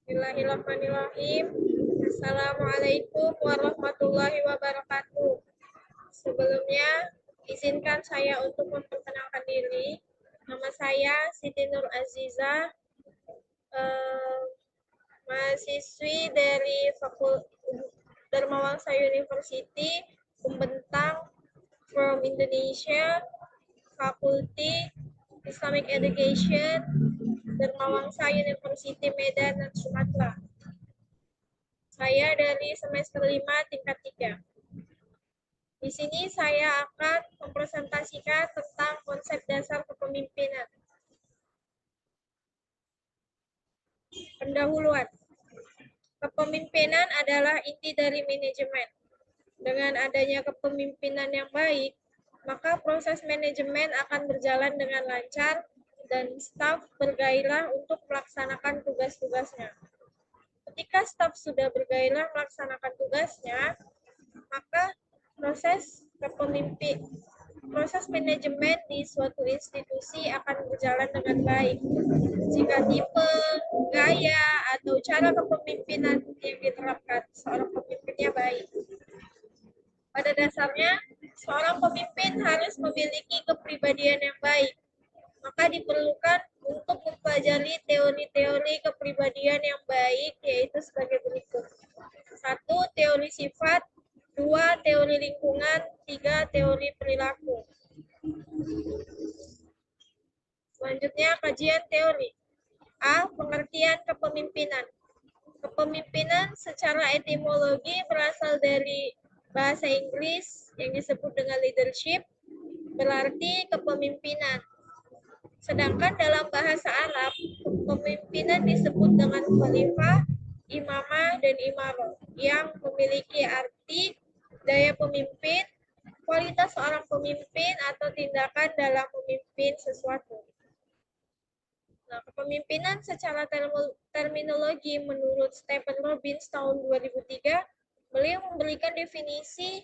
Bismillahirrahmanirrahim. Assalamualaikum warahmatullahi wabarakatuh. Sebelumnya, izinkan saya untuk memperkenalkan diri. Nama saya Siti Nur Aziza, eh, mahasiswi dari Dharma Wangsa University, Pembentang from Indonesia, Fakulti Islamic Education, Dharma Wangsa University Medan dan Sumatera. Saya dari semester 5 tingkat 3. Di sini saya akan mempresentasikan tentang konsep dasar kepemimpinan. Pendahuluan. Kepemimpinan adalah inti dari manajemen. Dengan adanya kepemimpinan yang baik, maka proses manajemen akan berjalan dengan lancar dan staf bergairah untuk melaksanakan tugas-tugasnya. Ketika staf sudah bergairah melaksanakan tugasnya, maka proses manajemen di suatu institusi akan berjalan dengan baik. Jika tipe, gaya, atau cara kepemimpinan yang diterapkan seorang pemimpinnya baik. Pada dasarnya, seorang pemimpin harus memiliki kepribadian yang baik. Maka diperlukan untuk mempelajari teori-teori kepribadian yang baik, yaitu sebagai berikut. 1. Teori sifat. 2. Teori lingkungan. 3. Teori perilaku. Selanjutnya, kajian teori. A. Pengertian kepemimpinan. Kepemimpinan secara etimologi berasal dari bahasa Inggris yang disebut dengan leadership, berarti kepemimpinan. Sedangkan dalam bahasa Arab, kepemimpinan disebut dengan khalifah, imamah, dan imaroh, yang memiliki arti daya pemimpin, kualitas seorang pemimpin, atau tindakan dalam memimpin sesuatu. Nah, kepemimpinan secara terminologi menurut Stephen Robbins tahun 2003, beliau memberikan definisi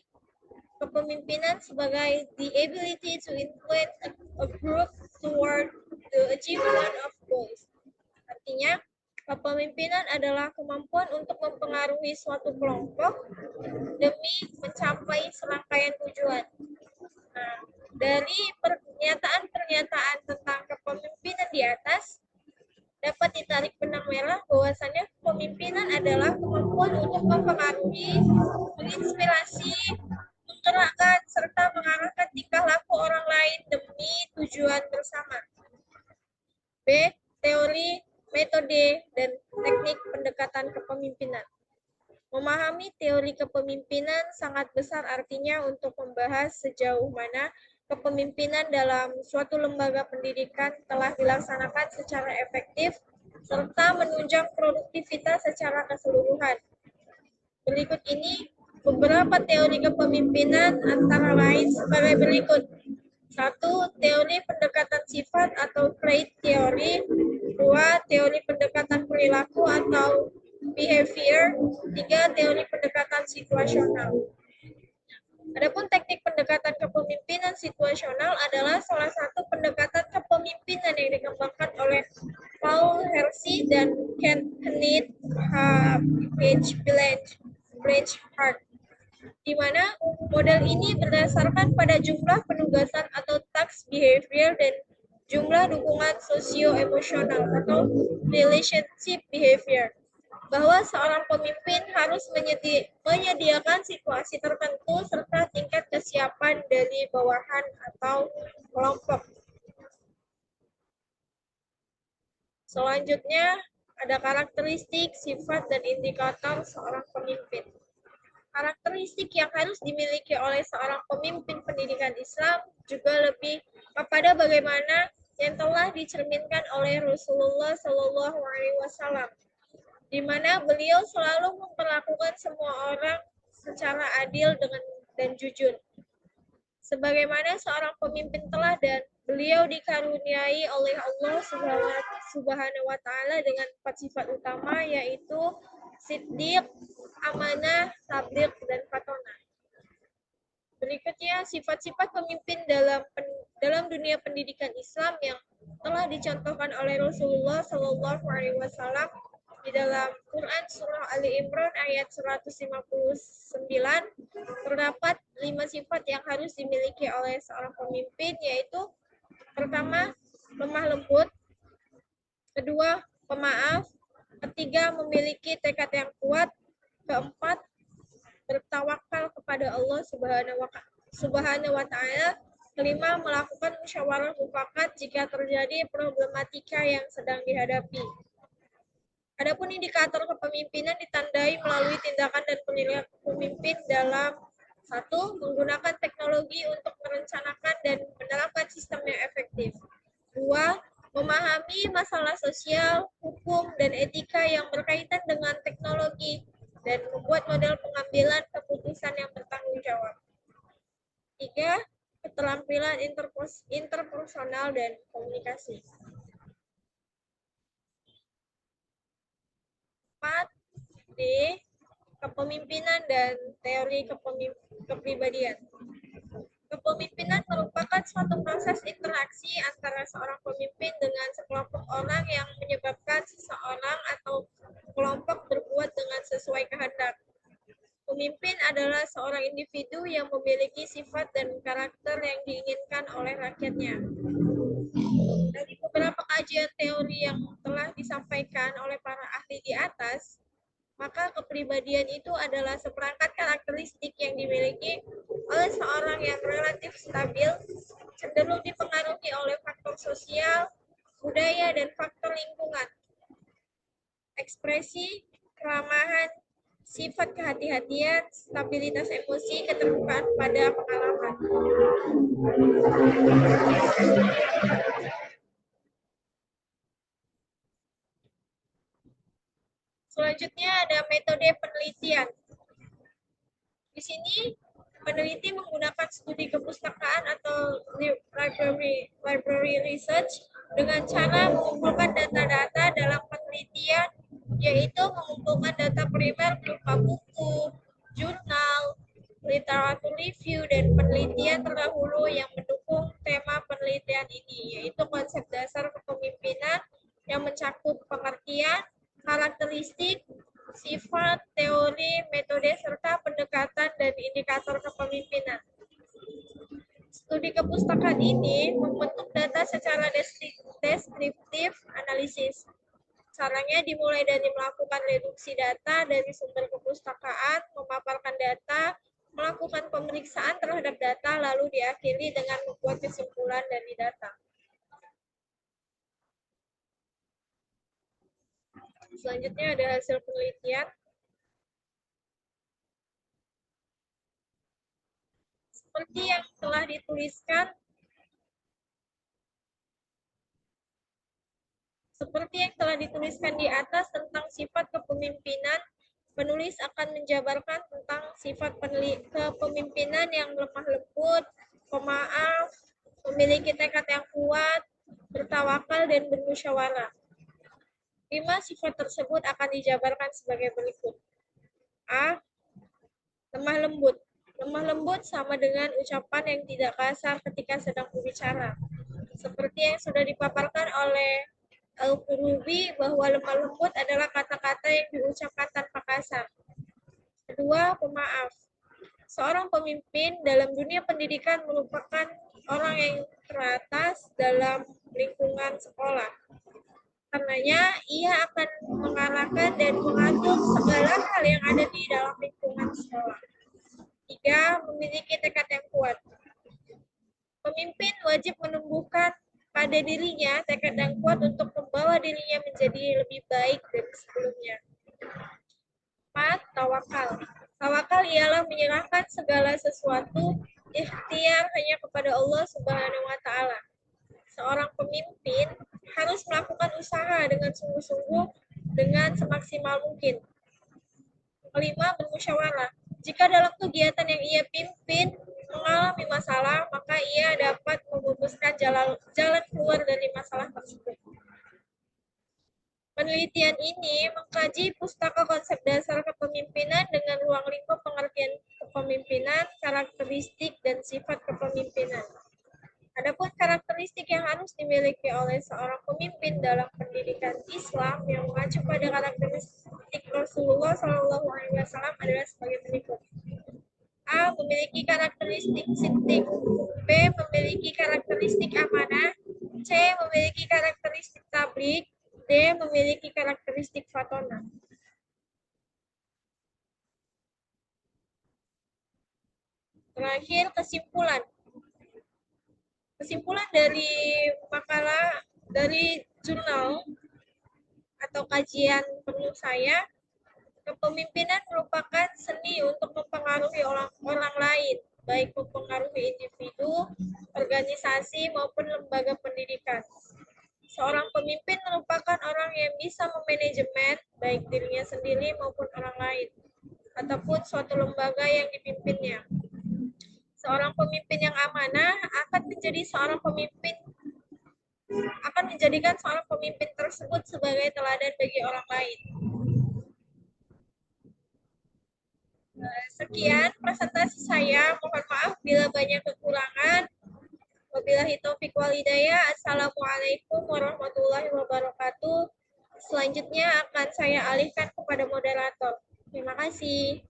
kepemimpinan sebagai the ability to influence a group toward the achievement of goals. Artinya, kepemimpinan adalah kemampuan untuk mempengaruhi suatu kelompok demi mencapai serangkaian tujuan. Nah, dari pernyataan-pernyataan tentang kepemimpinan di atas, dapat ditarik benang merah bahwasannya kepemimpinan adalah kemampuan untuk mempengaruhi, menginspirasi, menggerakkan, serta mengarahkan tingkah laku orang lain demi tujuan bersama. B. Teori, metode, dan teknik pendekatan kepemimpinan. Memahami teori kepemimpinan sangat besar artinya untuk membahas sejauh mana kepemimpinan dalam suatu lembaga pendidikan telah dilaksanakan secara efektif serta menunjang produktivitas secara keseluruhan. Berikut ini beberapa teori kepemimpinan antara lain sebagai berikut. 1. Teori pendekatan sifat atau trait theory. 2. Teori pendekatan perilaku atau behavior. 3. Teori pendekatan situasional. Adapun teknik pendekatan kepemimpinan situasional adalah salah satu pendekatan kepemimpinan yang dikembangkan oleh Paul Hersey dan Kenneth H. Blanchard, di mana model ini berdasarkan pada jumlah penugasan atau task behavior dan jumlah dukungan sosio-emosional atau relationship behavior, bahwa seorang pemimpin harus menyediakan situasi tertentu serta tingkat kesiapan dari bawahan atau kelompok. Selanjutnya, ada karakteristik, sifat, dan indikator seorang pemimpin. Karakteristik yang harus dimiliki oleh seorang pemimpin pendidikan Islam juga lebih kepada bagaimana yang telah dicerminkan oleh Rasulullah Shallallahu Alaihi Wasallam, di mana beliau selalu memperlakukan semua orang secara adil dan jujur. Sebagaimana seorang pemimpin telah dan beliau dikaruniai oleh Allah Subhanahu wa Ta'ala dengan 4 sifat utama, yaitu siddiq, amanah, tabligh, dan fatonah. Berikutnya, sifat-sifat pemimpin dalam dunia pendidikan Islam yang telah dicontohkan oleh Rasulullah Shallallahu Alaihi Wasallam. di dalam Quran surah Ali Imran ayat 159 terdapat 5 sifat yang harus dimiliki oleh seorang pemimpin, yaitu pertama, lemah lembut, kedua, pemaaf, ketiga, memiliki tekad yang kuat, keempat, bertawakal kepada Allah Subhanahu wa Ta'ala, kelima, melakukan musyawarah mufakat jika terjadi problematika yang sedang dihadapi. Adapun indikator kepemimpinan ditandai melalui tindakan dan penilaian pemimpin dalam satu, menggunakan teknologi untuk merencanakan dan menerapkan sistem yang efektif. Dua, memahami masalah sosial, hukum, dan etika yang berkaitan dengan teknologi dan membuat model pengambilan keputusan yang bertanggung jawab. Tiga, keterampilan interpersonal dan komunikasi. 4. D. Kepemimpinan dan teori kepribadian. Kepemimpinan merupakan suatu proses interaksi antara seorang pemimpin dengan sekelompok orang yang menyebabkan seseorang atau kelompok berbuat dengan sesuai kehendak. Pemimpin adalah seorang individu yang memiliki sifat dan karakter yang diinginkan oleh rakyatnya. Dari beberapa kajian teori yang telah disampaikan oleh para ahli di atas, maka kepribadian itu adalah seperangkat karakteristik yang dimiliki oleh seorang yang relatif stabil, cenderung dipengaruhi oleh faktor sosial, budaya, dan faktor lingkungan. Ekspresi, keramahan, sifat kehati-hatian, stabilitas emosi, keterbukaan pada pengalaman. Selanjutnya ada metode penelitian. Di sini peneliti menggunakan studi kepustakaan atau library research dengan cara mengumpulkan data-data dalam penelitian, yaitu mengumpulkan data primer berupa buku, jurnal, literatur review, dan penelitian terdahulu yang mendukung tema penelitian ini, yaitu konsep dasar kepemimpinan yang mencakup pengertian, karakteristik, sifat, teori, metode, serta pendekatan dan indikator kepemimpinan. Studi kepustakaan ini membentuk data secara deskriptif analisis. Caranya dimulai dari melakukan reduksi data dari sumber kepustakaan, memaparkan data, melakukan pemeriksaan terhadap data, lalu diakhiri dengan membuat kesimpulan dari data. Selanjutnya ada hasil penelitian. Seperti yang telah dituliskan di atas tentang sifat kepemimpinan, penulis akan menjabarkan tentang sifat kepemimpinan yang lemah lembut, pemaaf, memiliki tekad yang kuat, bertawakal, dan bermusyawarah. 5 sifat tersebut akan dijabarkan sebagai berikut. A. Lemah lembut. Lemah lembut sama dengan ucapan yang tidak kasar ketika sedang berbicara. Seperti yang sudah dipaparkan oleh Al-Qurubi bahwa lemah lembut adalah kata-kata yang diucapkan tanpa kasar. Kedua, pemaaf. Seorang pemimpin dalam dunia pendidikan merupakan orang yang teratas dalam lingkungan sekolah. Karenanya, ia akan mengarahkan dan mengatur segala hal yang ada di dalam lingkungan sekolah. 3. Memiliki tekad yang kuat. Pemimpin wajib menumbuhkan pada dirinya tekad yang kuat untuk membawa dirinya menjadi lebih baik dari sebelumnya. 4. Tawakal. Tawakal ialah menyerahkan segala sesuatu ikhtiar hanya kepada Allah Subhanahu wa Ta'ala. Seorang pemimpin harus melakukan usaha dengan sungguh-sungguh dengan semaksimal mungkin. 5. Bermusyawarah. Jika dalam kegiatan yang ia pimpin mengalami masalah, maka ia dapat memutuskan jalan keluar dari masalah tersebut. Penelitian ini mengkaji pustaka konsep dasar kepemimpinan dengan ruang lingkup pengertian kepemimpinan, karakteristik, dan sifat kepemimpinan. Adapun karakteristik yang harus dimiliki oleh seorang pemimpin dalam pendidikan Islam yang mengacu pada karakteristik Rasulullah SAW adalah sebagai berikut. A. Memiliki karakteristik sintik. B. Memiliki karakteristik amanah. C. Memiliki karakteristik tablik. D. Memiliki karakteristik fatona. Terakhir, kesimpulan. Kesimpulan dari makalah dari jurnal atau kajian penuh saya, kepemimpinan merupakan seni untuk mempengaruhi orang lain, baik mempengaruhi individu, organisasi, maupun lembaga pendidikan. Seorang pemimpin merupakan orang yang bisa memanajemen baik dirinya sendiri maupun orang lain, ataupun suatu lembaga yang dipimpinnya. Seorang pemimpin yang amanah akan menjadikan seorang pemimpin tersebut sebagai teladan bagi orang lain. Sekian presentasi saya. Mohon maaf bila banyak kekurangan. Wabillahi taufiq wal hidayah. Assalamualaikum warahmatullahi wabarakatuh. Selanjutnya akan saya alihkan kepada moderator. Terima kasih.